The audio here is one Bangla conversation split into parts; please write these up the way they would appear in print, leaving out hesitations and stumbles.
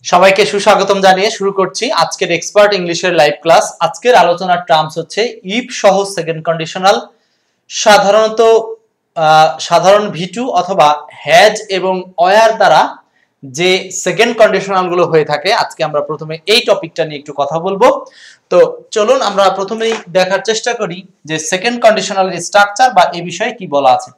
সবাইকে সুস্বাগতম জানিয়ে শুরু করছি আজকের এক্সপার্ট ইংলিশের লাইভ ক্লাস। আজকের আলোচনার টার্মস হচ্ছে ইফ সহ সেকেন্ড কন্ডিশনাল, সাধারণত সাধারণ ভিটু অথবা হ্যাজ এবং ওয়ার দ্বারা যে সেকেন্ড কন্ডিশনাল গুলো হয়ে থাকে। আজকে আমরা প্রথমে এই টপিকটা নিয়ে একটু কথা বলবো। তো চলুন আমরা প্রথমেই দেখার চেষ্টা করি যে সেকেন্ড কন্ডিশনালের স্ট্রাকচার বা এই বিষয়ে কি বলা আছে।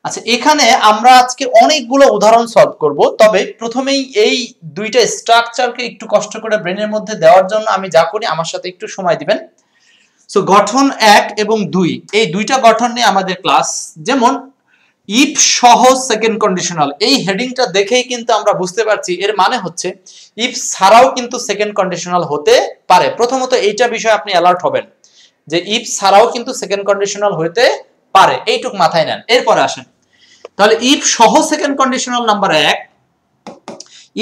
আচ্ছা, এখানে আমরা আজকে অনেকগুলো উদাহরণ সলভ করব। তবে প্রথমেই এই দুইটা স্ট্রাকচারকে একটু কষ্ট করে ব্রেনের মধ্যে দেওয়ার জন্য আমি যা করি, আমার সাথে একটু সময় দিবেন। সো গঠন 1 এবং 2 এই দুইটা গঠন নিয়ে আমাদের ক্লাস। যেমন ইফ সহ সেকেন্ড কন্ডিশনাল, এই হেডিংটা দেখেই কিন্তু আমরা বুঝতে পারছি এর মানে হচ্ছে ইফ ছাড়াও কিন্তু সেকেন্ড কন্ডিশনাল হতে পারে। প্রথমত এইটা বিষয়ে আপনি অ্যালার্ট হবেন যে ইফ ছাড়াও কিন্তু সেকেন্ড কন্ডিশনাল হতে পারে, এইটুক মাথায় নেন। এরপরে আসেন, তাহলে ইফ সহ second conditional number 1,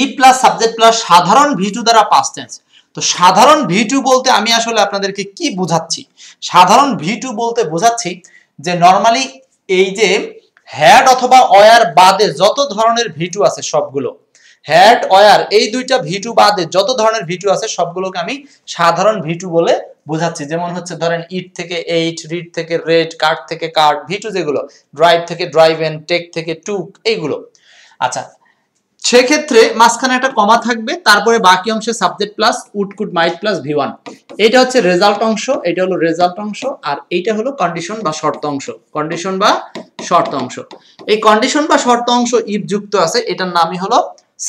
if plus subject plus সাধারণ ভিটু দ্বারা পাস্ট টেন্স। তো সাধারণ ভিটু বলতে আমি আসলে আপনাদেরকে কি বোঝাচ্ছি? সাধারণ ভিটু বলতে বোঝাচ্ছি যে নরমালি এই যে হ্যাড অথবা ওয়ার বাদে যত ধরনের ভিটু আছে সবগুলো, হ্যাড ওয়ার এই দুইটা ভিটু বাদে যত ধরনের ভিটু আছে সবগুলোকে আমি সাধারণ ভিটু বলে বোঝাচ্ছি। যেমন হচ্ছে ধরেন ইট থেকে এইট, রিড থেকে রেড, কার্ড থেকে কার্ড, ভিটু যেগুলো, ড্রাইভ থেকে ড্রাইভেন, টেক থেকে টুক, এইগুলো। আচ্ছা, সেক্ষেত্রে মাঝখানে একটা কমা থাকবে, তারপরে বাকি অংশে subject plus would could might plus V one. এটা হচ্ছে রেজাল্ট অংশ, এটা হলো রেজাল্ট অংশ, আর এইটা হলো কন্ডিশন বা শর্ত অংশ। কন্ডিশন বা শর্ত অংশ, এই কন্ডিশন বা শর্ত অংশ ইফ যুক্ত আছে, এটার নামই হলো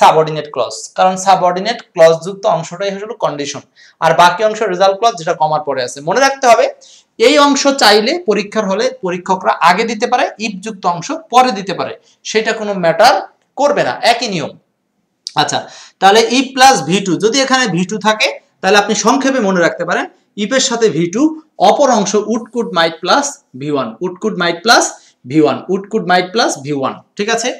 সাবঅর্ডিনেট ক্লজ, কারণ সাবঅর্ডিনেট ক্লজ যুক্ত অংশটাই হলো কন্ডিশন, আর বাকি অংশ রেজাল্ট ক্লজ যেটা কমার পরে আছে। মনে রাখতে হবে এই অংশ চাইলে পরীক্ষার হলে পরীক্ষকরা আগে দিতে পারে, ইফ যুক্ত অংশ পরে দিতে পারে, সেটা কোনো ম্যাটার করবে না, একই নিয়ম। আচ্ছা, তাহলে ইফ প্লাস ভি2, যদি এখানে ভি2 থাকে তাহলে আপনি সংক্ষেপে মনে রাখতে পারেন ইফের সাথে ভি2, অপর অংশ would could might plus V one, would could might plus V one, would could might plus V one. ঠিক আছে,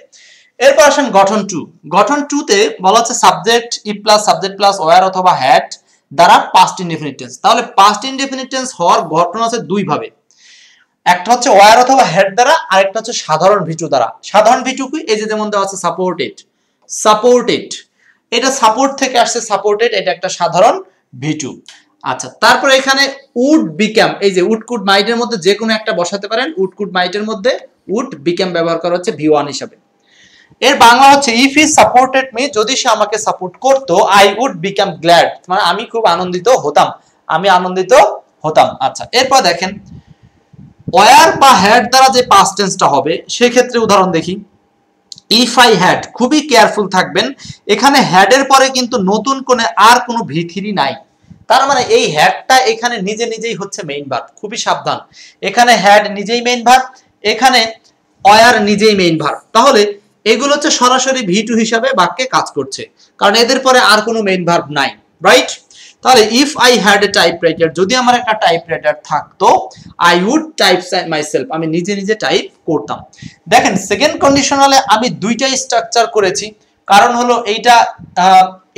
এরপর আসেন গঠন 2। গঠন 2 তে বলা হচ্ছে subject if plus subject plus were অথবা হ্যাড দ্বারা পাস্ট ইনডেফিনিট টেন্স। তাহলে পাস্ট ইনডেফিনিট টেন্স হওয়ার ঘটনা আছে দুই ভাবে, একটা হচ্ছে ওয়ার অথবা হেড দ্বারা, আরেকটা হচ্ছে সাধারণ ভিটু দ্বারা। সাধারণ ভিটু কি? এই যে যেমন দেওয়া আছে সাপোর্টেড, সাপোর্টেড, এটা সাপোর্ট থেকে আসছে, সাপোর্টেড, এটা একটা সাধারণ ভিটু। আচ্ছা, তারপরে এখানে উড বিকাম, এই যে উড কুড মাইটের মধ্যে যে কোনো একটা বসাতে পারেন, উড কুড মাইটের মধ্যে উড বিকাম ব্যবহার করা হচ্ছে ভি1 হিসাবে। এর বাংলা হচ্ছে ইফ হি সাপোর্টেড মি, যদি সে আমাকে সাপোর্ট করতো, আই উড বিকাম গ্ল্যাড, মানে আমি খুব আনন্দিত হতাম, আমি আনন্দিত হতাম। আচ্ছা, এরপর দেখেন ওয়ার বা হ্যাড দ্বারা যে পাস্ট টেন্সটা হবে সেক্ষেত্রে উদাহরণ দেখি। ইফ আই হ্যাড, খুবই কেয়ারফুল থাকবেন, এখানে হ্যাডের পরে কিন্তু নতুন কোনে আর কোনো ভি3 নাই, তার মানে এই হ্যাডটা এখানে নিজে নিজেই হচ্ছে মেইন ভার্ব। খুবই সাবধান, এখানে হ্যাড নিজেই মেইন ভার্ব, এখানে ওয়ার নিজেই মেইন ভার্ব। তাহলে এগুলো হচ্ছে সরাসরি ভি2 হিসাবে বাক্যে কাজ করছে, কারণ এদের পরে আর কোনো মেইন ভার্ব নাই, রাইট? তাহলে if I had A typewriter, যদি আমার একটা টাইপরাইটার থাকতো, আই উড টাইপ মাইসেলফ, আমি নিজে নিজে টাইপ করতাম। দেখেন সেকেন্ড কন্ডিশনালে আমি দুইটাই স্ট্রাকচার করেছি, কারণ হলো এইটা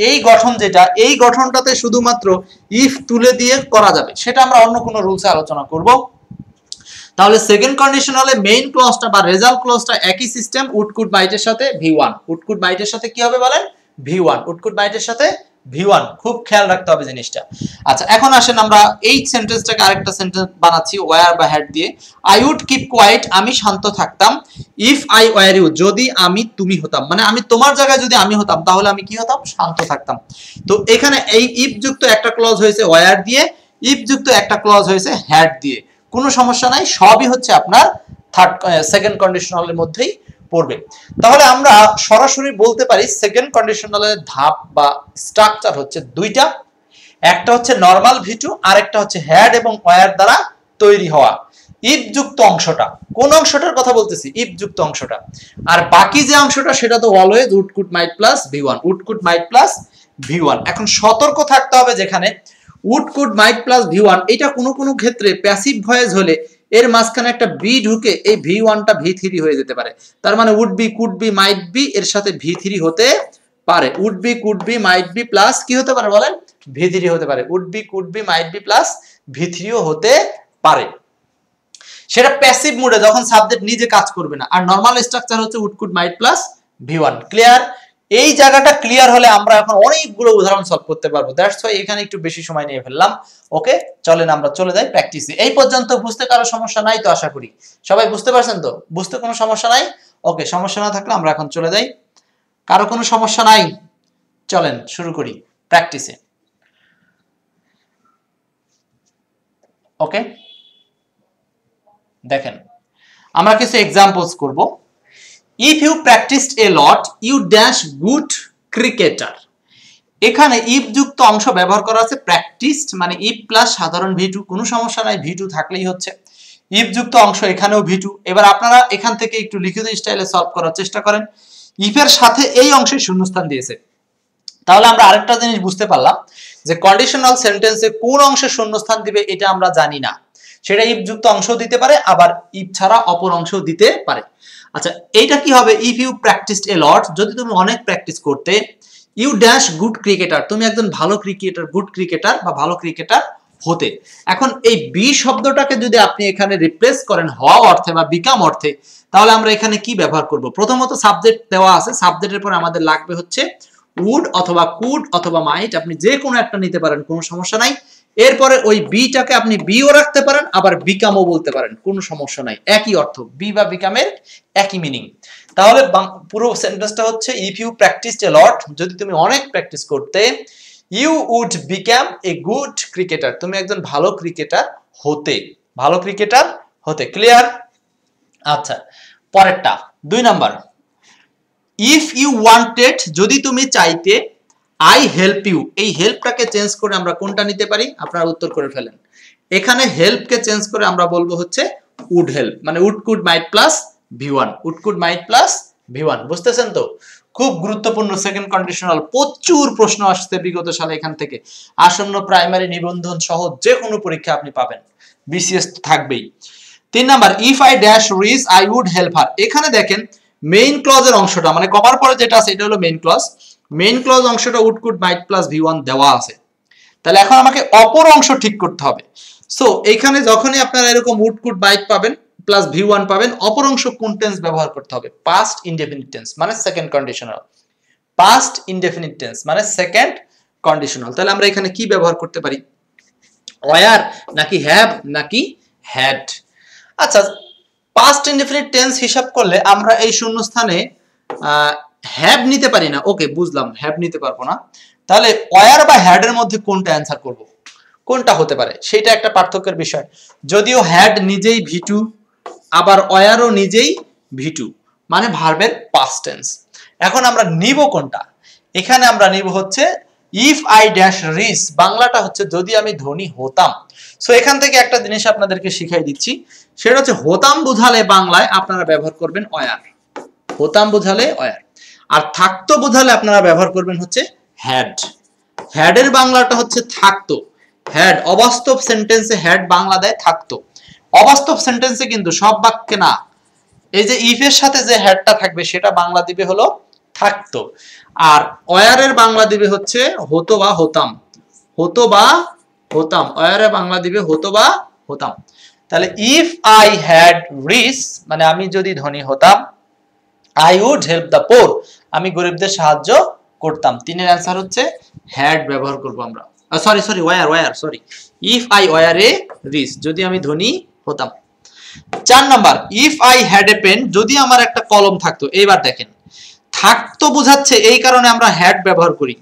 এই গঠন, যেটা এই গঠনটাতে শুধুমাত্র ইফ তুলে দিয়ে করা যাবে, সেটা আমরা অন্য কোনো রুলসে আলোচনা করব। তাহলে সেকেন্ড কন্ডিশনালে মেইন ক্লজটা বা রেজাল্ট ক্লজটা একই সিস্টেম, উড কুড মাইটের সাথে ভি1, উড কুড মাইটের সাথে কি হবে বলেন? ভি1, উড কুড মাইটের সাথে ভি1, খুব খেয়াল রাখতে হবে জিনিসটা। আচ্ছা, এখন আসেন আমরা এই সেন্টেন্সটাকে আরেকটা সেন্টেন্স বানাচ্ছি ওয়ার বা হ্যাড দিয়ে। আই উড কিপ কোয়াইট, আমি শান্ত থাকতাম, ইফ আই ওয়ার ইউ, যদি আমি তুমি হতাম, মানে আমি তোমার জায়গায় যদি আমি হতাম তাহলে আমি কি হতাম? শান্ত থাকতাম। তো এখানে এই ইফ যুক্ত একটা ক্লজ হয়েছে ওয়ার দিয়ে, ইফ যুক্ত একটা ক্লজ হয়েছে হ্যাড দিয়ে, কোনো সমস্যা নাই, সবই হচ্ছে আপনার সেকেন্ড কন্ডিশনালের মধ্যেই পড়বে। তাহলে আমরা সরাসরি বলতে পারি সেকেন্ড কন্ডিশনালের ধাপ বা স্ট্রাকচার হচ্ছে দুইটা, একটা হচ্ছে নরমাল ভিটু, আর একটা হচ্ছে হ্যাড এবং ওয়ার দ্বারা তৈরি হওয়া ইফ যুক্ত অংশটা। কোন অংশটার কথা বলতেছি? ইফ যুক্ত অংশটা। আর বাকি যে অংশটা সেটা তো always would could might plus V one, would could might plus V one. এখন সতর্ক থাকতে হবে, যেখানে would could might plus V one এটা কোনো কোনো ক্ষেত্রে প্যাসিভ ভয়েস হলে এর মাঝখানে একটা বি ঢুকে এই ভি1টা ভি3 হয়ে যেতে পারে। তার মানে would be, could be, might be এর সাথে ভি3 হতে পারে। Would be, could be, might be plus কি হতে পারে বলেন? ভি3 হতে পারে। Would be, could be, might be plus ভি3ও হতে পারে। সেটা প্যাসিভ মোডে, যখন সাবজেক্ট নিজে কাজ করবে না। আর নরমাল স্ট্রাকচার হচ্ছে would could might plus V one. Clear? এই জায়গাটা ক্লিয়ার হলে আমরা এখন অনেকগুলো উদাহরণ সলভ করতে পারবো। দ্যাটস ওয়াই এখানে একটু বেশি সময় নিয়ে ফেললাম। ওকে, চলেন আমরা চলে যাই প্র্যাকটিসে। এই পর্যন্ত বুঝতে কারো সমস্যা নাই তো? আশা করি সবাই বুঝতে পারছেন তো? বুঝতে কোনো সমস্যা নাই? ওকে, সমস্যা না থাকলে আমরা এখন চলে যাই। কারো কোনো সমস্যা নাই? চলেন শুরু করি প্র্যাকটিসে। ওকে, দেখেন আমরা কিছু এক্সাম্পলস করব। If you practised a lot you dash good cricketer. এখানে ইফ যুক্ত অংশ ব্যবহার করা আছে, প্র্যাকটিসড মানে ইফ প্লাস সাধারণ ভি2, কোনো সমস্যা নাই, ভি2 থাকলেই হচ্ছে। ইফ যুক্ত অংশ এখানেও ভি2। এবার আপনারা এখান থেকে একটু লিখিত স্টাইলে সলভ করার চেষ্টা করেন। ইফের সাথে এই অংশে শূন্যস্থান দিয়েছে, তাহলে আমরা আরেকটা জিনিস বুঝতে পারলাম যে কন্ডিশনাল সেন্টেন্সে কোন অংশে শূন্যস্থান দিবে এটা আমরা জানি না। সেটা ইফ যুক্ত অংশও দিতে পারে, আবার ইফ ছাড়া অপর অংশও দিতে পারে। আচ্ছা, এইটা কি হবে? If you practised a lot, যদি তুমি অনেক প্র্যাকটিস করতে, ইউ ড্যাশ গুড ক্রিকেটার, তুমি একজন ভালো ক্রিকেটার, গুড ক্রিকেটার বা ভালো ক্রিকেটার হতে। এখন এই বি শব্দটাকে যদি আপনি এখানে রিপ্লেস করেন হওয়া অর্থে বা বিকাম অর্থে, তাহলে আমরা এখানে কি ব্যবহার করব? প্রথমত সাবজেক্ট দেওয়া আছে, সাবজেক্টের পর আমাদের লাগবে হচ্ছে উড অথবা কুড অথবা মাইট, আপনি যে কোনো একটা নিতে পারেন, কোনো সমস্যা নাই। এরপরে ওই বিটাকে আপনি বিও রাখতে পারেন, আবার বিকামও বলতে পারেন, কোনো সমস্যা নাই, একই অর্থ, বি বা বিকামের একই মিনিং। তাহলে পুরো সেন্টেন্সটা হচ্ছে if you practised a lot, যদি তুমি অনেক প্র্যাকটিস করতে, you would become a good cricketer, তুমি একজন ভালো ক্রিকেটার হতে, ভালো ক্রিকেটার হতে। ক্লিয়ার? আচ্ছা, পরেরটা 2 নাম্বার। ইফ ইউ ওয়ান্টেড, যদি তুমি চাইতে, আই হেল্প ইউ, এই হেল্পটাকে চেঞ্জ করে আমরা কোনটা নিতে পারি? আপনারা উত্তর করে ফেলেন। এখানে হেল্পকে চেঞ্জ করে আমরা বলবো হচ্ছে উড হেল্প, মানে would could might plus V one, would could might plus V one. বুঝতেছেন তো? খুব গুরুত্বপূর্ণ সেকেন্ড কন্ডিশনাল, প্রচুর প্রশ্ন আসছে বিগত সালে এখান থেকে। আসন্ন প্রাইমারি, নিবন্ধন সহ যে কোনো পরীক্ষা আপনি পাবেন, বিসিএস তো থাকবেই। 3 number, if I dash rich I would help her. এখানে দেখেন মেইন ক্লজের অংশটা, মানে কমার পরে যেটা আছে এটা হলো মেইন ক্লজ। মেইন ক্লজ অংশটা would could might plus V one দেওয়া আছে। তাহলে এখন আমাকে অপর অংশ ঠিক করতে হবে। সো এইখানে যখনই আপনারা এরকম উড কুড মাইট পাবেন প্লাস ভি1 পাবেন, অপর অংশ কোন টেন্স ব্যবহার করতে হবে? পাস্ট ইনডেফিনিট টেন্স মানে second conditional. Past indefinite tense মানে সেকেন্ড কন্ডিশনাল। তাহলে আমরা এখানে কি ব্যবহার করতে পারি? ওয়ার নাকি হ্যাভ নাকি হ্যাড? আচ্ছা, পাস্ট ইনডেফিনিট টেন্স হিসাব করলে আমরা এই শূন্যস্থানে হ্যাভ নিতে পারি না। ওকে, বুঝলাম, হ্যাভ নিতে পারবো না। তাহলে ওয়ার বা হ্যাড এর মধ্যে কোনটা অ্যান্সার করব? কোনটা হতে পারে সেটা একটা পার্থক্যের বিষয়। যদিও হ্যাড নিজেই ভি2, আবার ওয়ারও নিজেই ভি2, মানে ভার্বের পাস্ট টেন্স। এখন আমরা নিব কোনটা? এখানে আমরা নিব হচ্ছে ইফ আই ড্যাশ রিচ, বাংলাটা হচ্ছে যদি আমি ধনী হতাম। সো এখান থেকে একটা জিনিস আপনাদেরকে শিখাই দিচ্ছি, সেটা হচ্ছে হতাম বোঝালে বাংলায় আপনারা ব্যবহার করবেন ওয়ার, হতাম বোঝালে ওয়ার। আর থাকতো বোঝালে আপনারা ব্যবহার করবেন হচ্ছে হ্যাড। হ্যাডের বাংলাটা হচ্ছে থাকতো, হ্যাড। অবাস্তব সেন্টেন্সে হ্যাড বাংলা দেয় থাকতো, অবাস্তব সেন্টেন্সে কিন্তু, সব বাক্যে না। এই যে ইফ এর সাথে যে হ্যাডটা থাকবে সেটা বাংলা দিবে হলো থাকতো, আর ওয়ারের বাংলা দিবে হচ্ছে হতো বা হতাম, হতো বা হতাম। ওয়ারের বাংলা দিবে হতো বা হতাম। তাহলে ইফ আই হ্যাড রিচ মানে আমি যদি ধনী হতাম, I would help the poor, আমি গরিবদের সাহায্য করতাম। 3 এর অ্যান্সার হচ্ছে হ্যাড ব্যবহার করব আমরা। Sorry were sorry. If I were a rich, যদি আমি ধনী হতাম। 4 number, if I had a pen, যদি আমার একটা কলম থাকতো। এইবার দেখেন থাকতো বোঝাচ্ছে, এই কারণে আমরা হ্যাড ব্যবহার করি।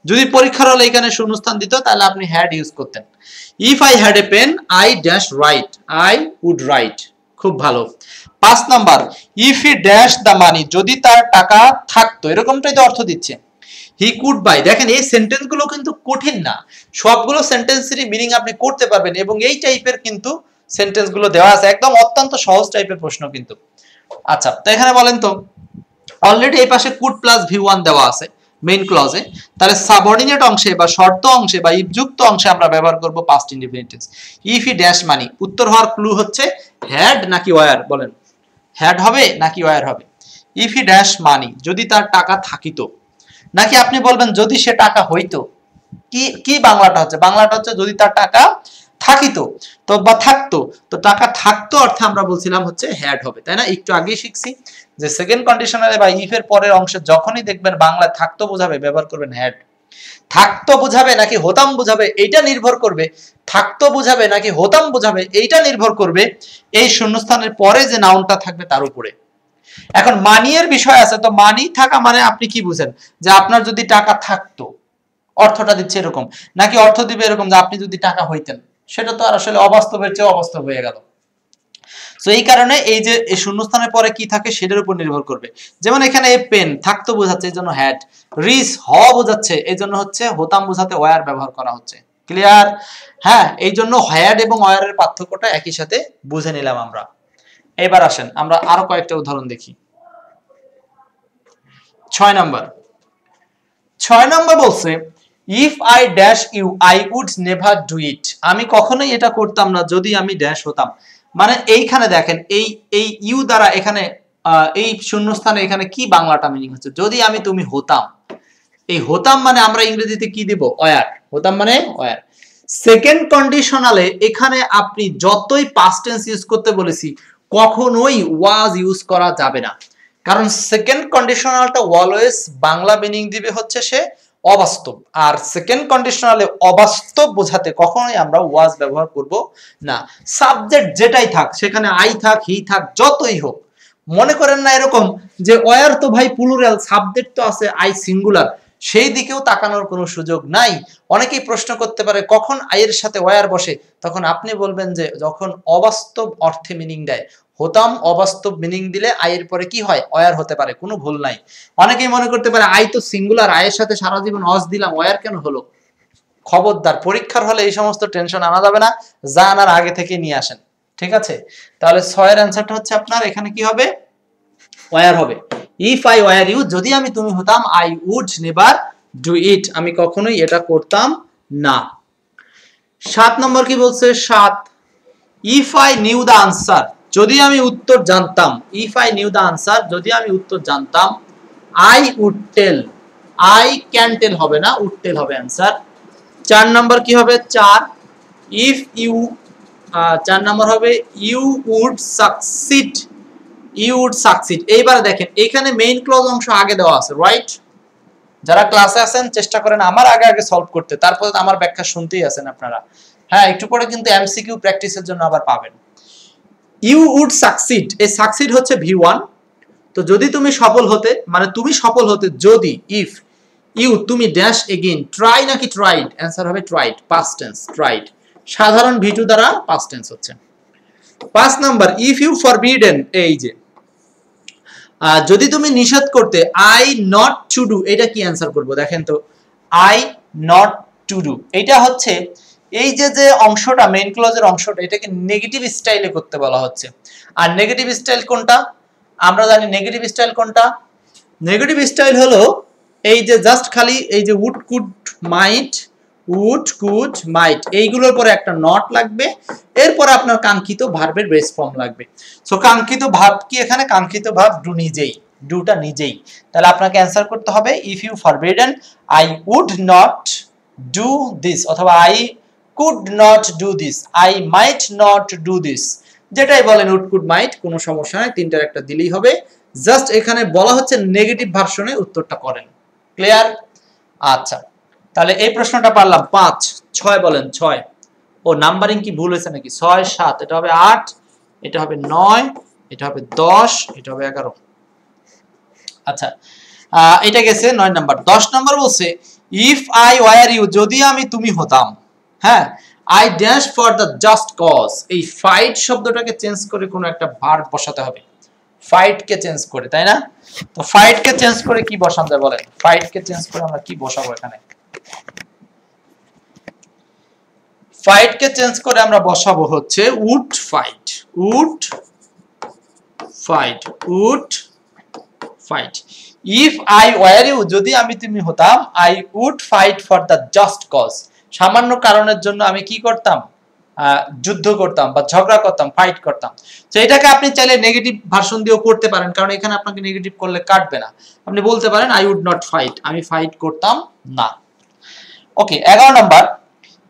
যদি পরীক্ষার হলে এখানে শূন্যস্থান দিত তাহলে আপনি হ্যাড ইউজ করতেন। If I had a pen I dash write, I would write. খুব ভালো। 5 নাম্বার, if he dash the money, যদি তার টাকা থাকতো, এরকমটাই তো অর্থ দিচ্ছে। হি কুড বাই, দেখেন এই সেন্টেন্সগুলো কিন্তু কঠিন না, সবগুলো সেন্টেন্সেরই মিনিং আপনি করতে পারবেন, এবং এই টাইপের কিন্তু সেন্টেন্সগুলো দেওয়া আছে, একদম অত্যন্ত সহজ টাইপের প্রশ্ন কিন্তু। আচ্ছা, তো এখানে বলেন তো, অলরেডি এই পাশে কুড প্লাস ভি1 দেওয়া আছে মেইন ক্লজে, তাহলে সাবঅর্ডিনেট অংশে বা শর্ত অংশে বা ইফ যুক্ত অংশে আমরা ব্যবহার করব past indefinite tense. If he dash মানি, উত্তর হওয়ার ক্লু হচ্ছে হ্যাড নাকি ওয়ার? বলেন, হ্যাড হবে নাকি ওয়ার হবে? ইফ হি ড্যাশ মানি, যদি তার টাকা থাকিতো, নাকি আপনি বলবেন যদি সে টাকা হইতো? কি কি বাংলাটা হচ্ছে? বাংলাটা হচ্ছে যদি তার টাকা থাকিত তো বা থাকতো, তো টাকা থাকতো অর্থে আমরা বলছিলাম হচ্ছে হ্যাড হবে, তাই না? একটু আগেই শিখছি যে সেকেন্ড কন্ডিশনালে বা ইফ এর পরের অংশে যখনই দেখবেন বাংলায় থাকতো বোঝাবে ব্যবহার করবেন হ্যাড। থাকতো বোঝাবে নাকি হতাম বোঝাবে এইটা নির্ভর করবে, থাকতো বোঝাবে নাকি হতাম বোঝাবে এইটা নির্ভর করবে এই শূন্যস্থানের পরে যে নাউনটা থাকবে তার উপরে। এখন মানি এর বিষয় আছে, তো মানি থাকা মানে আপনি কি বুঝেন যে আপনার যদি টাকা থাকতো, অর্থটা দিচ্ছে এরকম, নাকি অর্থ দিবে এরকম যে আপনি যদি টাকা হইতেন, সেটা তো আর আসলে অবাস্তবের চেয়ে অবাস্তব হয়ে গেল। সো এই কারণে এই যে এই শূন্যস্থানের পরে কি থাকে সেটার উপর নির্ভর করবে। যেমন এখানে এই পেন থাকতো বোঝাচ্ছে এই জন্য হ্যাড, রিস হওয়া বোঝাচ্ছে এই জন্য হচ্ছে হতাম বোঝাতে ওয়ার ব্যবহার করা হচ্ছে। ক্লিয়ার? হ্যাঁ, এই জন্য হ্যাড এবং ওয়ারের পার্থক্যটা একই সাথে বুঝে নিলাম আমরা। এবার আসেন আমরা আরো কয়েকটা উদাহরণ দেখি। 6 নাম্বার বলছে if I dash you I would never do it. আমি কখনোই এটা করতাম না যদি আমি ড্যাশ হতাম। মানে এইখানে দেখেন এই এই ইউ দ্বারা এখানে এই শূন্যস্থানে এখানে কি বাংলাটা মিনিং হচ্ছে, যদি আমি তুমি হতাম। এই হতাম মানে আমরা ইংরেজিতে কি দিব? ওয়ার। হতাম মানে ওয়ার। সেকেন্ড কন্ডিশনালে এখানে আপনি যতই পাস্ট টেন্স ইউজ করতে বলেছি কখনোই ওয়াজ ইউজ করা যাবে না, কারণ সেকেন্ড কন্ডিশনালটা অলওয়েজ বাংলা মিনিং দিবে হচ্ছে সে অবাস্তব, আর সেকেন্ড কন্ডিশনালে অবাস্তব বোঝাতে কখনোই আমরা ওয়াজ ব্যবহার করব না। সাবজেক্ট যেটাই থাক, সেখানে আই থাক হি থাক যতই হোক, মনে করেন না এরকম যে ওয়ার তো ভাই প্লুরাল, সাবজেক্ট তো আছে আই সিঙ্গুলার, সেই দিকেও তাকানোর কোনো সুযোগ নাই। অনেকেই প্রশ্ন করতে পারে কখন আইয়ের সাথে ওয়ার বসে, তখন আপনি বলবেন যে যখন অবাস্তব অর্থে মিনিং দেয়। হতাম অবাস্তব মিনিং দিলে আয়ের পরে কি হয়? ওয়ার হতে পারে, কোনো ভুল নাই। অনেকেই মনে করতে পারে আই তো সিঙ্গুলার, আয়ের সাথে সারা জীবন অজ দিলাম, ওয়ার কেন হলো? খবরদার, পরীক্ষার হলে এই সমস্ত টেনশন আনা যাবে না, যা আনার আগে থেকে নিয়ে আসেন। ঠিক আছে? তাহলে 6 এর অ্যানসারটা হচ্ছে আপনার এখানে কি হবে? ওয়ার হবে। ইফ আই ওয়ার ইউ, যদি আমি তুমি হতাম, I would never do it, আমি কখনোই এটা করতাম না। 7 নম্বর কি বলছে? 7 if I knew the answer, যদি আমি উত্তর জানতাম। If I knew the answer, যদি আমি উত্তর জানতাম। I would tell, I can tell হবে না, উড টেল হবে অ্যানসার। 4 নম্বর কি হবে? 4 ইফ ইউ, 4 নম্বর হবে you would succeed, you would succeed. এইবারে দেখেন এখানে মেইন ক্লজ অংশ আগে দেওয়া আছে, রাইট? যারা ক্লাসে আছেন চেষ্টা করেন আমার আগে আগে সলভ করতে, তারপরে আমার ব্যাখ্যা শুনতেই আছেন আপনারা। হ্যাঁ, একটু পরে কিন্তু এমসিকিউ প্র্যাকটিসের জন্য আবার পাবেন। ইউ উড সাকসিড, এই সাকসিড হচ্ছে V1। তো যদি তুমি সফল হতে, মানে তুমি সফল হতে যদি, ইফ ইউ তুমি ড্যাশ এগেইন, ট্রাই নাকি ট্রাইড? অ্যানসার হবে ট্রাইড, পাস্ট টেন্স ট্রাইড, সাধারণ V2 দ্বারা পাস্ট টেন্স হচ্ছে। 5 নাম্বার ইফ ইউ ফরবিডেন, এই যে যদি তুমি নিষেধ করতে, আই নট টু ডু, এটা কি অ্যানসার করব? দেখেন তো, আই নট টু ডু, এটা হচ্ছে এই যে যে অংশটা মেইন ক্লজের অংশটা, এটাকে নেগেটিভ স্টাইলে করতে বলা হচ্ছে। আর নেগেটিভ স্টাইল কোনটা? আমরা জানি নেগেটিভ স্টাইল কোনটা। নেগেটিভ স্টাইল হলো এই যে জাস্ট খালি এই যে would could might, would could might, এইগুলোর পরে একটা নট লাগবে, এরপর আপনার কাঙ্ক্ষিত ভার্বের বেস ফর্ম লাগবে। সো কাঙ্ক্ষিত ভার্ব কি এখানে? কাঙ্ক্ষিত ভার্ব ডু, নিজেই, ডুটা নিজেই। তাহলে আপনাকে অ্যানসার করতে হবে if you forbidden I would not do this, অথবা I could not do this, I might not do this, যেটাই বলেন উড কুড মাইট, কোনো সমস্যা নাই, তিনটার একটা দিলেই হবে। জাস্ট এখানে বলা হচ্ছে নেগেটিভ ভার্সনে উত্তরটা করেন। ক্লিয়ার? আচ্ছা, তাহলে এই প্রশ্নটা পারলাম। 5, 6 বলেন। 6, ও নাম্বারিং কি ভুল হয়েছে নাকি? 6, 7, এটা হবে 8, এটা হবে 9, এটা হবে 10, এটা হবে 11। আচ্ছা, এটা গেছে 9 নাম্বার। 10 নাম্বার বলছে ইফ আই ওয়ার ইউ, যদি আমি তুমি হতাম। হ্যাঁ, I dash for the just cause, এই ফাইট শব্দটাকে চেঞ্জ করে কোনো একটা ভার্ব বসাতে হবে, ফাইট কে চেঞ্জ করে, তাই না? তো ফাইট কে চেঞ্জ করে কি বসান যায় বলেন? ফাইট কে চেঞ্জ করে আমরা কি বসাবো এখানে? ফাইট কে চেঞ্জ করে আমরা বসাবো হচ্ছে would fight, would fight, would fight. If I were you, যদি আমি তুমি হতাম, I would fight for the just cause, সামান্য কারণের জন্য আমি কি করতাম? যুদ্ধ করতাম বা ঝগড়া করতাম, ফাইট করতাম। তো এটাকে আপনি চাইলে নেগেটিভ ভার্সন দিয়েও করতে পারেন, কারণ এখানে আপনাকে নেগেটিভ করলে কাটবে না। আপনি বলতে পারেন আই উড নট ফাইট, আমি ফাইট করতাম না। ওকে, 11 number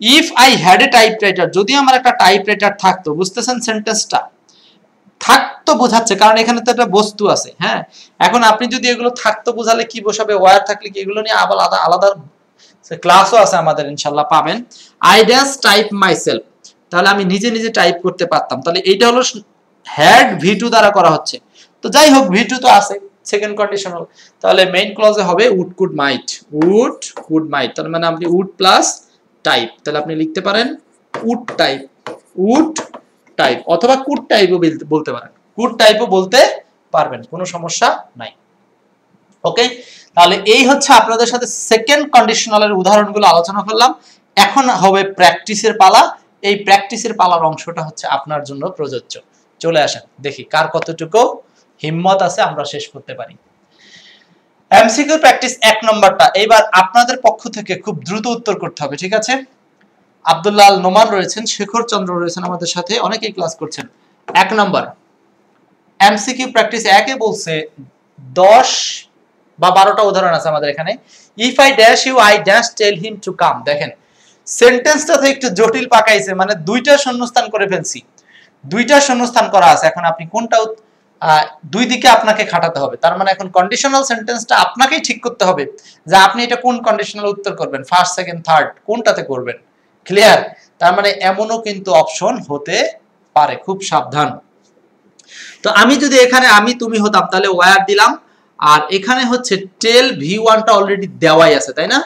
if I had A typewriter, যদি আমার একটা টাইপরাইটার থাকতো, বুঝতেছেন সেন্টেন্সটা? থাকতো বোঝাচ্ছে, কারণ এখানে তো একটা বস্তু আছে। হ্যাঁ, এখন আপনি যদি এগুলো থাকতো বোঝালে কি বসাবে, ওয়্যার থাকলে কি, এগুলো নিয়ে আবার আলাদা আলাদা ক্লাসও আছে আমাদের, ইনশাআল্লাহ পাবেন। আই ড্যাশ টাইপ মাইসেলফ, তাহলে আমি নিজে নিজে টাইপ করতে পারতাম। তাহলে এইটা হলো হ্যাড ভি2 দ্বারা করা হচ্ছে। তো যাই হোক, ভি2 তো আছে, সেকেন্ড কন্ডিশনাল। তাহলে মেইন ক্লজে হবে would could might, would could might, তার মানে আপনি উড প্লাস টাইপ, তাহলে আপনি লিখতে পারেন উড টাইপ, উড টাইপ, অথবা কুড টাইপও বলতে পারেন, কুড টাইপও বলতে পারবেন, কোনো সমস্যা নাই। ওকে, তাহলে এই হচ্ছে আপনাদের সাথে সেকেন্ড কন্ডিশনালের উদাহরণগুলো আলোচনা করলাম। এখন হবে প্র্যাকটিসের পালা। এই প্র্যাকটিসের পালার অংশটা হচ্ছে আপনার জন্য প্রযোজ্য। চলে আসেন, দেখি কার কতটুকু হিম্মত আছে আমরা শেষ করতে পারি। এমসিকিউ প্র্যাকটিস 1 নম্বরটা এইবার আপনাদের পক্ষ থেকে খুব দ্রুত উত্তর করতে হবে, ঠিক আছে? আব্দুল্লাহ আল নোমান রয়েছেন, শেখর চন্দ্র রয়েছেন আমাদের সাথে, অনেকেই ক্লাস করছেন। 1 নম্বর এমসিকিউ প্র্যাকটিস 1 এ বলছে 10 বা 12টা উদাহরণ আছে আমাদের এখানে। If I dash you I dash tell him to come. দেখেন সেন্টেন্সটা তো একটু জটিল পাকাইছে, মানে দুইটা শূন্যস্থান করে ফেলছি, দুইটা শূন্যস্থান করা আছে। এখন আপনি কোনটা, দুই দিকে আপনাকে খাটাতে হবে। তার মানে এখন কন্ডিশনাল সেন্টেন্সটা আপনাকেই ঠিক করতে হবে যে আপনি এটা কোন কন্ডিশনাল উত্তর করবেন, ফার্স্ট সেকেন্ড থার্ড কোনটাতে করবেন। ক্লিয়ার? তার মানে এমনও কিন্তু অপশন হতে পারে, খুব সাবধান। তো আমি যদি এখানে আমি তুমি হতাম তাহলে ওয়্যার দিলাম, আর এখানে হচ্ছে টেল ভি1টা অলরেডি দেওয়াই আছে, তাই না?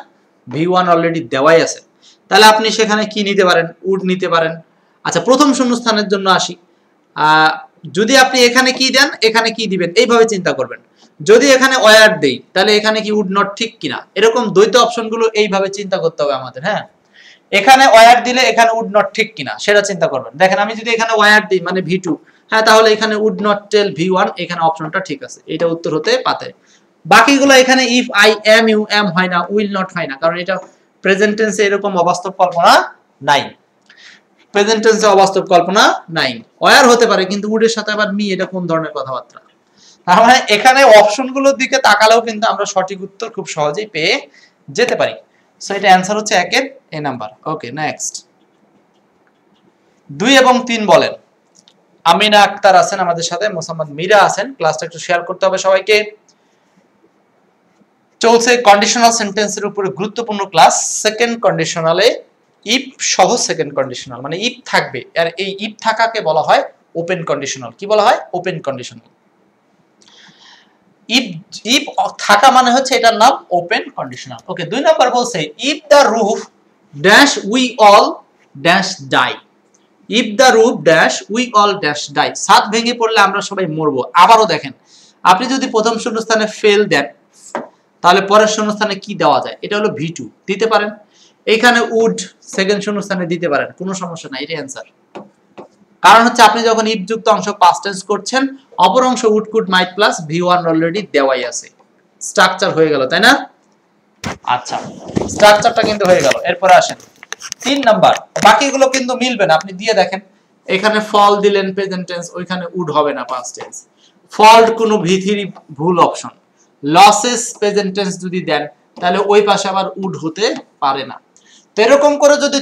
ভি1 অলরেডি দেওয়াই আছে, তাহলে আপনি সেখানে কি নিতে পারেন, উড নিতে পারেন। আচ্ছা, প্রথম শূন্যস্থানের জন্য আসি। যদি আপনি এখানে কি দেন, এখানে কি দিবেন, এইভাবে চিন্তা করবেন। যদি এখানে ওয়্যার দেই তাহলে এখানে কি উড নট ঠিক কিনা, এরকম দ্বৈত অপশনগুলো এইভাবে চিন্তা করতে হবে আমাদের। হ্যাঁ, এখানে ওয়্যার দিলে এখানে উড নট ঠিক কিনা সেটা চিন্তা করবেন। দেখেন আমি যদি এখানে ওয়্যার দিই মানে ভি2, হ্যাঁ, তাহলে এখানে উড নট টেল ভি1, এখানে অপশনটা ঠিক আছে, এটা উত্তর হতে পারে। বাকিগুলো এখানে if I am you am হয় না, উইল নট হয় না, কারণ এটা প্রেজেন্ট টেন্সে এরকম অবাস্তব কল্পনা নাই, প্রেজেন্ট টেন্সে অবাস্তব কল্পনা নাই। ওয়্যার হতে পারে কিন্তু উডের সাথে আবার মি, এটা কোন ধরনের কথাবার্তা? তার মানে এখানে অপশনগুলোর দিকে তাকালেও কিন্তু আমরা সঠিক উত্তর খুব সহজেই পেয়ে যেতে পারি। সো এটা অ্যানসার হচ্ছে 1 এর এ নাম্বার। ওকে, নেক্সট 2 এবং 3 বলেন। আমিনা আক্তার আছেন আমাদের সাথে, মোহাম্মদ মীরা আছেন, ক্লাসটা একটু শেয়ার করতে হবে সবাইকে। চলছে কন্ডিশনাল সেন্টেন্সের উপরে গুরুত্বপূর্ণ ক্লাস। সেকেন্ড কন্ডিশনালে ইফ সহ সেকেন্ড কন্ডিশনাল, মানে ইফ থাকবে, আর এই ইফ থাকাকে বলা হয় ওপেন কন্ডিশনাল। কি বলা হয়? Open conditional. ইফ ইফ থাকা মানে হচ্ছে এটার নাম ওপেন কন্ডিশনাল। ওকে, 2 নাম্বার বলছে if the roof dash we all dash die. If the roof dash we all dash die, ছাদ ভেঙে পড়লে আমরা সবাই মরবো। আবারও দেখেন, আপনি যদি প্রথম শূন্যস্থানে ফেল দেন তাহলে পরের শূন্যস্থানে কি দেওয়া যায়, এটা হলো ভি2 দিতে পারেন। এইখানে উড সেকেন্ড শূন্যস্থানে দিতে পারেন, কোনো সমস্যা নাই, এটা অ্যানসার। কারণ হচ্ছে আপনি যখন ইফ যুক্ত অংশ পাস্ট টেন্স করছেন, অপর অংশ উড কুড মাইট প্লাস ভি1 অলরেডি দেওয়াই আছে, স্ট্রাকচার হয়ে গেল, তাই না? আচ্ছা, স্ট্রাকচারটা কিন্তু হয়ে গেল। এরপর আসেন 3 নাম্বার। বাকিগুলো কিন্তু মিলবে না, আপনি দিয়ে দেখেন। এখানে ফল দিলেন প্রেজেন্ট টেন্স, ওইখানে উড হবে না পাস্ট টেন্স। ফল্ট কোনো ভি3 ভুল অপশন। লসেস প্রেজেন্ট টেন্স যদি দেন তাহলে ওই পাশে আবার উড হতে পারে না। তো এরকম করে যদি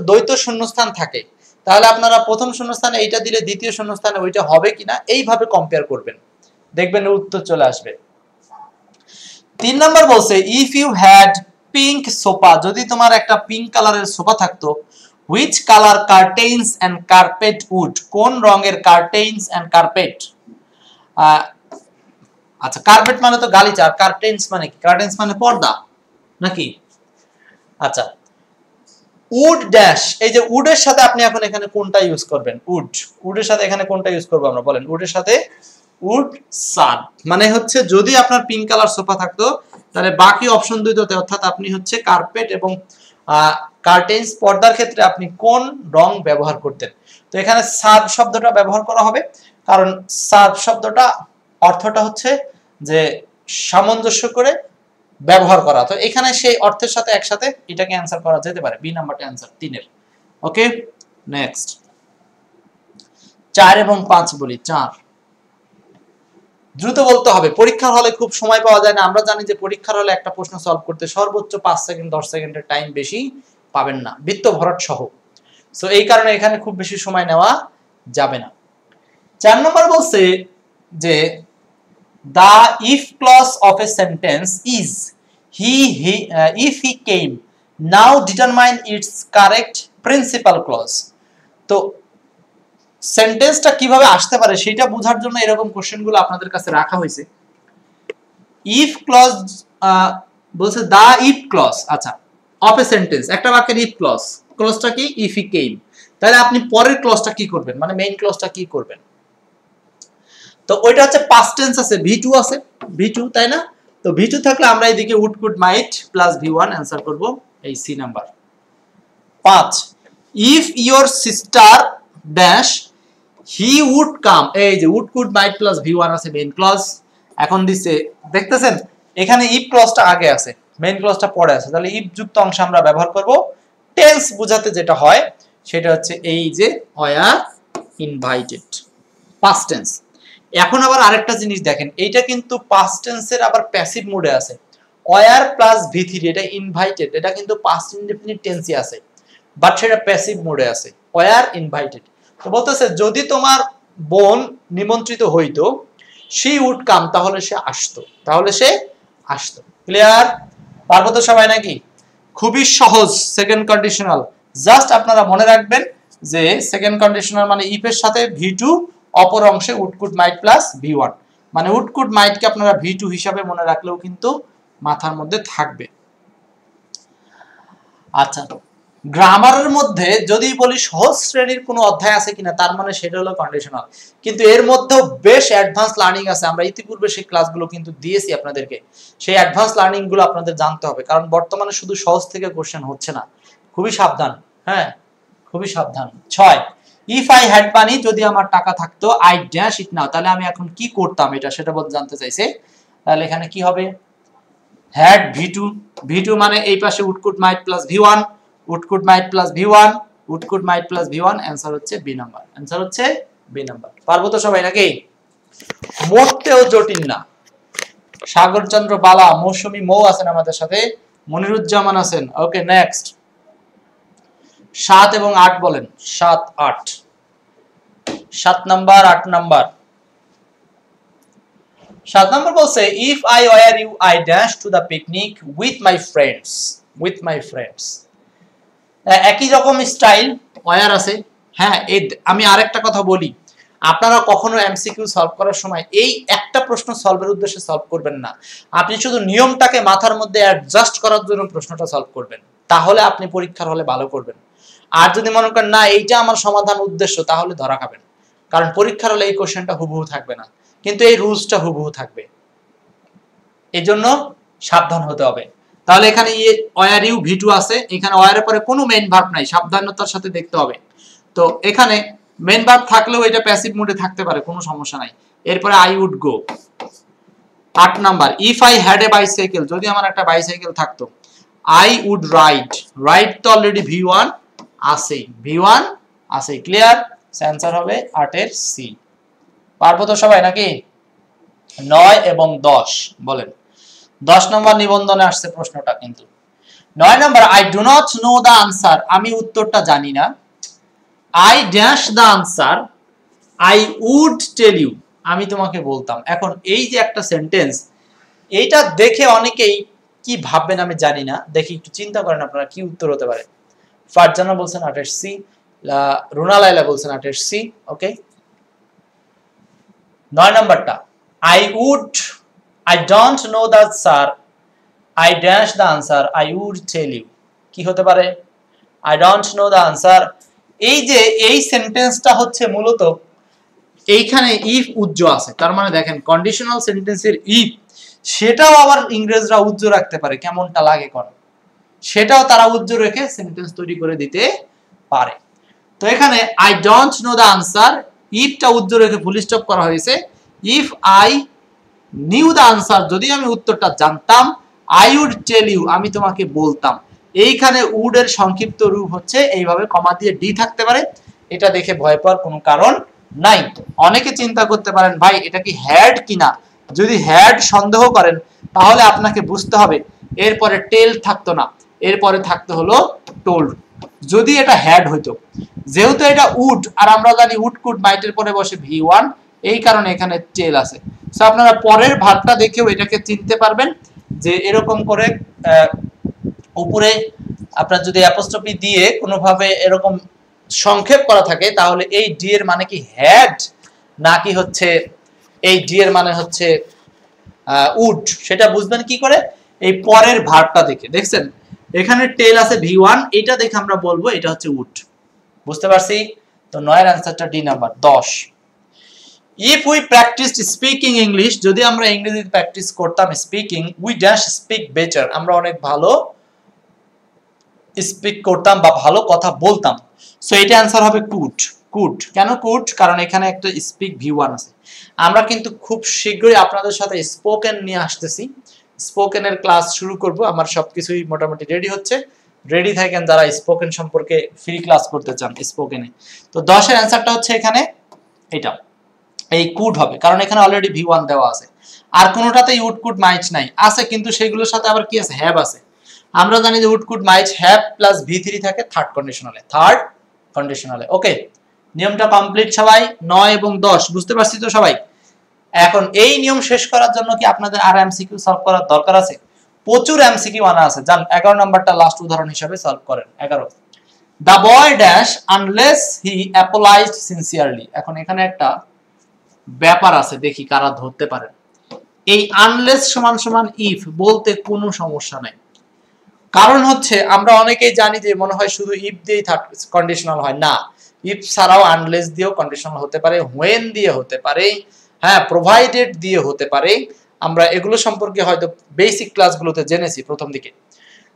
দ্বৈত শূন্যস্থান থাকে তাহলে আপনারা প্রথম শূন্যস্থানে এইটা দিলে দ্বিতীয় শূন্যস্থানে ওইটা হবে কিনা এইভাবে কম্পেয়ার করবেন, দেখবেন উত্তর চলে আসবে। 3 নাম্বার বলছে if you had pink sofa, যদি তোমার একটা পিঙ্ক কালারের সোফা থাকতো, which colour curtains and carpet would, কোন রঙের কার্টেইনস এন্ড কার্পেট। আচ্ছা, কার্পেট মানে তো গালিচা, আর কার্টেইনস মানে কি? কার্টেইনস মানে পর্দা নাকি? আচ্ছা, উড ড্যাশ, এই যে উডের সাথে আপনি এখন এখানে কোনটা ইউজ করবেন? উড, উডের সাথে এখানে কোনটা ইউজ করব আমরা, বলেন? উডের সাথে উড সাদ, মানে হচ্ছে যদি আপনার পিঙ্ক কালার সোফা থাকতো তাহলে বাকি অপশন দুইটাতে, অর্থাৎ আপনি হচ্ছে কার্পেট এবং কার্টেন্স পর্দার ক্ষেত্রে আপনি কোন রং ব্যবহার করতেন। তো এখানে সাদ শব্দটা ব্যবহার করা হবে, কারণ সাদ শব্দটা অর্থটা হচ্ছে যে সামঞ্জস্য করে ব্যবহার করা। তো এখানে সেই অর্থের সাথে একসাথে এটাকে অ্যানসার করা যেতে পারে। বি নাম্বারটা অ্যানসার 3 এর। ওকে, নেক্সট 4 এবং 5 বলি। 4 দ্রুত বলতে হবে, পরীক্ষার হলে খুব সময় পাওয়া যায় না। আমরা জানি যে পরীক্ষার হলে একটা প্রশ্ন সলভ করতে সর্বোচ্চ 5 সেকেন্ড 10 সেকেন্ডের টাইম বেশি পাবেন না, বৃত্ত ভরাট সহ। সো এই কারণে এখানে খুব বেশি সময় নেওয়া যাবে না। 4 নম্বর বলছে যে the if clause of a sentence is if he came, now determine its correct principal clause। তো সেন্টেন্সটা কিভাবে আসতে পারে সেটা বোঝার জন্য এরকম কোশ্চেনগুলো আপনাদের কাছে রাখা হয়েছে। if clause বলছে the if clause, আচ্ছা, of a sentence, একটা বাক্যের if clause, ক্লজটা কি? if he came। তাহলে আপনি পরের ক্লজটা কি করবেন, মানে মেইন ক্লজটা কি করবেন? তো ওইটা হচ্ছে পাস্ট টেন্স আছে, v2 আছে, v2, তাই না? তো v2 থাকলে আমরা এদিকে would could might plus v1 answer করব, এই C number. 5 if your sister dash he would come, এই যে would could might plus v1 আছে মেইন ক্লজ। এখন দিছে দেখতেছেন এখানে if ক্লজটা আগে আছে, মেইন ক্লজটা পরে আছে, তাহলে if যুক্ত অংশ আমরা ব্যবহার করব। টেন্স বোঝাতে যেটা হয় সেটা হচ্ছে এই যে were invited, পাস্ট টেন্স। এখন আবার আরেকটা জিনিস দেখেন, এইটা কিন্তু পাস্ট টেন্সের আবার প্যাসিভ মোডে আছে। were প্লাস v3, এটা ইনভাইটেড, এটা কিন্তু পাস্ট ইনডেফিনিট টেন্সই আছে, বাট সেটা প্যাসিভ মোডে আছে, were invited। তো বলতেছে যদি তোমার বোন নিমন্ত্রিত হইতো, she would come, তাহলে সে আসতো, তাহলে সে আসতো। ক্লিয়ার? পারবো তো সবাই নাকি? খুবই সহজ সেকেন্ড কন্ডিশনাল। জাস্ট আপনারা মনে রাখবেন যে সেকেন্ড কন্ডিশনাল মানে ইফ এর সাথে v2, অপর অংশে would could might plus v1, মানে would could might কে আপনারা v2 হিসাবে মনে রাখলেও কিন্তু মাথার মধ্যে থাকবে। আচ্ছা, গ্রামারের মধ্যে যদি বলি সহজ শ্রেণীর কোনো অধ্যায় আছে কিনা, তার মানে সেটা হলো কন্ডিশনাল। কিন্তু এর মধ্যেও বেশ অ্যাডভান্স লার্নিং আছে, আমরা ইতিপূর্বে সেই ক্লাসগুলো কিন্তু দিয়েছি আপনাদেরকে। সেই অ্যাডভান্স লার্নিং গুলো আপনাদের জানতে হবে, কারণ বর্তমানে শুধু সহজ থেকে কোশ্চেন হচ্ছে না। খুবই সাবধান, হ্যাঁ, খুবই সাবধান। 6 ইফ আই হ্যাড মানি, যদি আমার টাকা থাকতো, আই ড্যাশ ইট নাও, তাহলে আমি এখন কি করতাম, এটা সেটা বলতে জানতে চাইছে। তাহলে এখানে কি হবে? হ্যাড v2 মানে এই পাশে would could might plus v1, would could might plus v1, would could might plus v1, answer হচ্ছে বি নাম্বার, आंसर হচ্ছে বি নাম্বার। পারবো তো সবাই নাকি? মোটেও জটিল না। সাগরচন্দ্র বালা, মৌসুমী মৌ আছেন আমাদের সাথে, মনিরুজ্জামান আছেন। ওকে, নেক্সট 7 এবং 8 বলেন। 7 8, 7 নাম্বার 8 নাম্বার। 7 নাম্বার বলছে if I were you I dash to the picnic with my friends, with my friends। একই রকম স্টাইল were আছে। হ্যাঁ, আমি আরেকটা কথা বলি, আপনারা কখনো এমসিকিউ সলভ করার সময় এই একটা প্রশ্ন সলভের উদ্দেশ্যে সলভ করবেন না, আপনি শুধু নিয়মটাকে মাথার মধ্যে অ্যাডজাস্ট করার জন্য প্রশ্নটা সলভ করবেন, তাহলে আপনি পরীক্ষার হলে ভালো করবেন। আর যদি মনে করেন না এইটা আমার সমাধান উদ্দেশ্য, তাহলে ধরা খাবেন, কারণ পরীক্ষার হলে এই কোশ্চেনটা হুবহু থাকবে না, কিন্তু এই রুলসটা হুবহু থাকবে। এই জন্য সাবধান হতে হবে। তাহলে এখানে were you v2 আছে, এখানে were এর পরে কোনো মেইন ভার্ব নাই, সাবধানতার সাথে দেখতে হবে। তো এখানে মেইন ভার্ব থাকলেও এটা প্যাসিভ মোডে থাকতে পারে, কোনো সমস্যা নাই। এরপরে I would go। 8 number if I had a bicycle, যদি আমার একটা বাইসাইকেল থাকতো, I would ride, ride তো অলরেডি v1 আছে, v1 আছে। ক্লিয়ার? आंसर হবে 8 এর সি। পারবো তো সবাই নাকি? 9 এবং 10 বলেন। 10 নম্বর নিবন্ধনে আসছে প্রশ্নটা কিন্তু। 9 নম্বর I do not know the answer, আমি উত্তরটা জানি না। I dash the answer, I would tell you, আমি তোমাকে বলতাম। এখন এই যে একটা সেন্টেন্স, এইটা দেখে অনেকেই কি ভাববেন আমি জানি না, দেখি একটু চিন্তা করেন আপনারা কি উত্তর হতে পারে। ফারজানা বলছেন 8 এর সি, রুনা লাইলা বলছেন 8 এর সি। ওকে, 9 নাম্বারটা I don't know the answer, I dash the answer, I would tell you, কি হতে পারে? I don't know the answer। এই যে এই সেন্টেন্সটা হচ্ছে মূলত এইখানে ইফ উজ্জ আছে, তার মানে দেখেন কন্ডিশনাল সেন্টেন্সের ইফ, সেটাও আবার ইংরেজরা উজ্জ রাখতে পারে, কেমনটা লাগে কোন, সেটাও তারা উজ্জ রেখে সেন্টেন্স তৈরি করে দিতে পারে। তো এখানে I don't know the answer, ইফটা উজ্জ রেখে ফুল স্টপ করা হয়েছে। if I knew the answer, যদি আমি উত্তরটা জানতাম, I would tell you, আমি তোমাকে বলতাম। এইখানে উড এর সংক্ষিপ্ত রূপ হচ্ছে এইভাবে, কমা দিয়ে ডি থাকতে পারে, এটা দেখে ভয় পাওয়ার কোনো কারণ নাই। অনেকে চিন্তা করতে পারেন ভাই এটা কি হ্যাড কিনা, যদি হ্যাড সন্দেহ করেন তাহলে আপনাকে বুঝতে হবে এরপরে টেল থাকতো না, এরপরে থাকতে হলো টোল্ড। যদি এটা হ্যাড হইতো, যেহেতু এটা উড আর আমরা জানি উড কুড মাইটের পরে বসে V1, এই কারণে এখানে টেল আছে। সো আপনারা পরের ভার্বটা দেখেও এটাকে চিনতে পারবেন যে এরকম করে উপরে আপনার যদি অ্যাপোস্ট্রফি দিয়ে কোনোভাবে এরকম সংক্ষেপ করা থাকে তাহলে এই ডি এর মানে কি হ্যাড নাকি হচ্ছে এই ডি এর মানে হচ্ছে উড, সেটা বুঝবেন কি করে? এই পরের ভার্বটা দেখে। দেখছেন এখানে টেল আছে V1, এটা দেখে আমরা বলবো এটা হচ্ছে উড। বুঝতে পারছি? তো 9 এর आंसरটা D number. 10, if we practiced speaking English, যদি আমরা ইংরেজি প্র্যাকটিস করতাম speaking, we dash speak better, আমরা অনেক ভালো স্পিক করতাম বা ভালো কথা বলতাম। সো এটা आंसर হবে কুড। কুড কেন কুড? কারণ এখানে একটা স্পিক V1 আছে। আমরা কিন্তু খুব শীঘ্রই আপনাদের সাথে স্পোকেন নিয়ে আসতেছি, স্পোকেনের ক্লাস শুরু করব। আমার সবকিছুই মোটামুটি রেডি হচ্ছে। রেডি থাকেন যারা স্পোকেন সম্পর্কে ফ্রি ক্লাস করতে চান স্পোকেনে। তো 10 এর आंसरটা হচ্ছে এখানে এটা, এই কুড হবে, কারণ এখানে অলরেডি V1 দেওয়া আছে। আর কোনোটাতেই উড কুড মাইট নাই, আছে কিন্তু সেগুলোর সাথে আবার কি আছে? হ্যাভ আছে। আমরা জানি যে would could might have plus V3 থাকে থার্ড কন্ডিশনালে, থার্ড কন্ডিশনালে। ওকে, নিয়মটা কমপ্লিট সবাই? 9 এবং 10 বুঝতে পারছি তো সবাই? এখন এই নিয়ম শেষ করার জন্য কি আপনাদের আর এমসিকিউ সলভ করার দরকার আছে? প্রচুর এমসিকিউ আনা আছে। জান 11 নাম্বারটা লাস্ট উদাহরণ হিসেবে সলভ করেন। 11, the boy dash unless he apologized sincerely। এখন এখানে একটা ব্যাপার আছে, দেখি কারা ধরতে পারেন। এই আনলেস সমান সমান ইফ বলতে কোনো সমস্যা নাই, কারণ হচ্ছে আমরা অনেকেই জানি যে মনে হয় শুধু ইফ দিয়েই কন্ডিশনাল হয় না, ইফ ছাড়াও আনলেস দিয়েও কন্ডিশনাল হতে পারে, হোয়েন দিয়ে হতে পারে, হ্যাঁ প্রোভাইডেড দিয়ে হতে পারে। আমরা এগুলো সম্পর্কে হয়তো বেসিক ক্লাসগুলোতে জেনেছি প্রথম দিকে।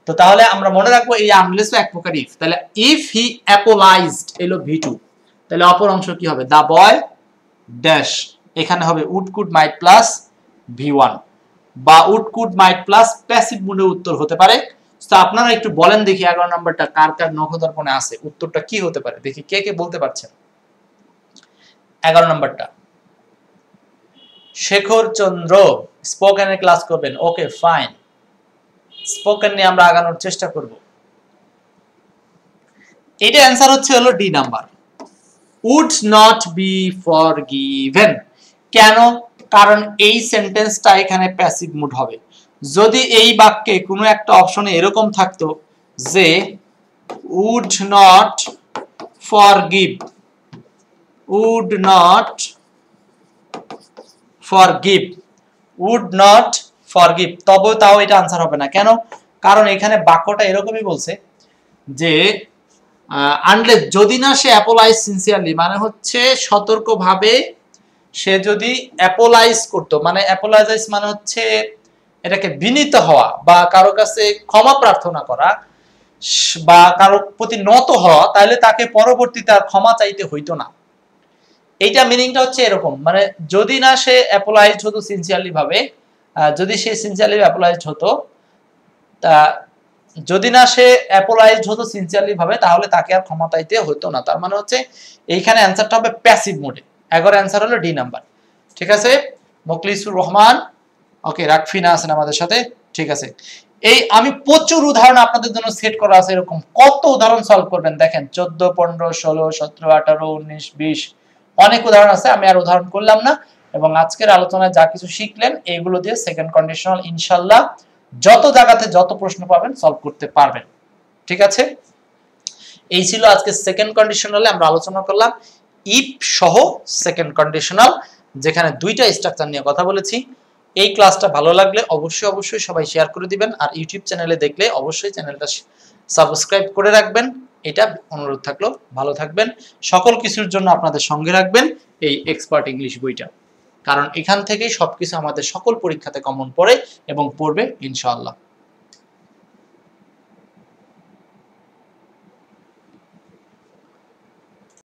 তো তাহলে আমরা মনে রাখবো এই আনলেসও এক প্রকার ইফ। তাহলে ইফ হি অ্যাপোলাইজড এলো V2, তাহলে অপর অংশ কি হবে? দা বয় ড্যাশ, এখানে হবে would could might plus V1 বা would could might plus passive মুডে উত্তর হতে পারে। তো আপনারা একটু বলেন দেখি 11 নাম্বারটা কার কার নখদর্পণে আছে, উত্তরটা কি হতে পারে দেখি, কে কে বলতে পারছেন? 11 নাম্বারটা শেখর চন্দ্র স্পোকেনের ক্লাস করবেন। ওকে ফাইন, স্পোকেন নিয়ে আমরা আগানোর চেষ্টা করব। এটা অ্যানসার হচ্ছে হলো D number, would not be forgiven। কেন? কারণ এই সেন্টেন্সটা এখানে প্যাসিভ মুড হবে। যদি এই বাক্যে কোনো একটা অপশনে এরকম থাকতো যে would not forgive, would not forgive, would not forgive, তবে তাও এটা आंसर হবে না। কেন? কারণ এখানে বাক্যটা এরকমই বলছে যে আনলেস, যদি না সে অ্যাপোলাইজ সিনসিয়ারলি, মানে হচ্ছে সতর্কভাবে সে যদি অ্যাপোলাইজ করতো, মানে অ্যাপোলাইজ মানে হচ্ছে এটাকে বিনীত হওয়া বা কারো কাছে ক্ষমা প্রার্থনা করা বা কারো প্রতি নত হওয়া, তাহলে তাকে পরবর্তীতে আর ক্ষমা চাইতে হইতো না। এইটা মিনিংটা হচ্ছে এরকম, মানে যদি না সে অ্যাপোলাইজড হতো সিনসিয়ারলি ভাবে, যদি সে সিনসিয়ারলি অ্যাপোলাইজড হতো, তা যদি না সে অ্যাপোলাইজড হতো সিনসিয়ারলি ভাবে, তাহলে তাকে আর ক্ষমা চাইতে হতো না। তার মানে হচ্ছে এইখানে অ্যানসারটা হবে প্যাসিভ মোডে। 11 অ্যানসার হলো ডি নাম্বার। ঠিক আছে, মোখলিসুর রহমান, ওকে রাকফিনা আছেন আমাদের সাথে। ঠিক আছে, এই আমি প্রচুর উদাহরণ আপনাদের জন্য সেট করা আছে, এরকম কত উদাহরণ সলভ করবেন দেখেন, 14, 15, 16, 17, 18, 19, 20, অনেক উদাহরণ আছে। আমি আর উদাহরণ করলাম না, এবং আজকের আলোচনায় যা কিছু শিখলেন এইগুলো দিয়ে সেকেন্ড কন্ডিশনাল ইনশাআল্লাহ যত জায়গাতে যত প্রশ্ন পাবেন সলভ করতে পারবেন। ঠিক আছে, এই ছিল আজকে সেকেন্ড কন্ডিশনালে আমরা আলোচনা করলাম ইফ সহ সেকেন্ড কন্ডিশনাল, যেখানে দুইটা স্ট্রাকচার নিয়ে কথা বলেছি। এই ক্লাসটা ভালো লাগলে অবশ্যই সবাই শেয়ার করে দিবেন, আর ইউটিউব চ্যানেলে দেখলে অবশ্যই চ্যানেলটা সাবস্ক্রাইব করে রাখবেন। এটা অনুরোধ থাকলো। ভালো থাকবেন, সকল কিছুর জন্য আপনাদের সঙ্গে রাখবেন এই এক্সপার্ট ইংলিশ বইটা, কারণ এখান থেকেই সবকিছু আমাদের সকল পরীক্ষাতে কমন পড়ে এবং পড়বে ইনশাআল্লাহ।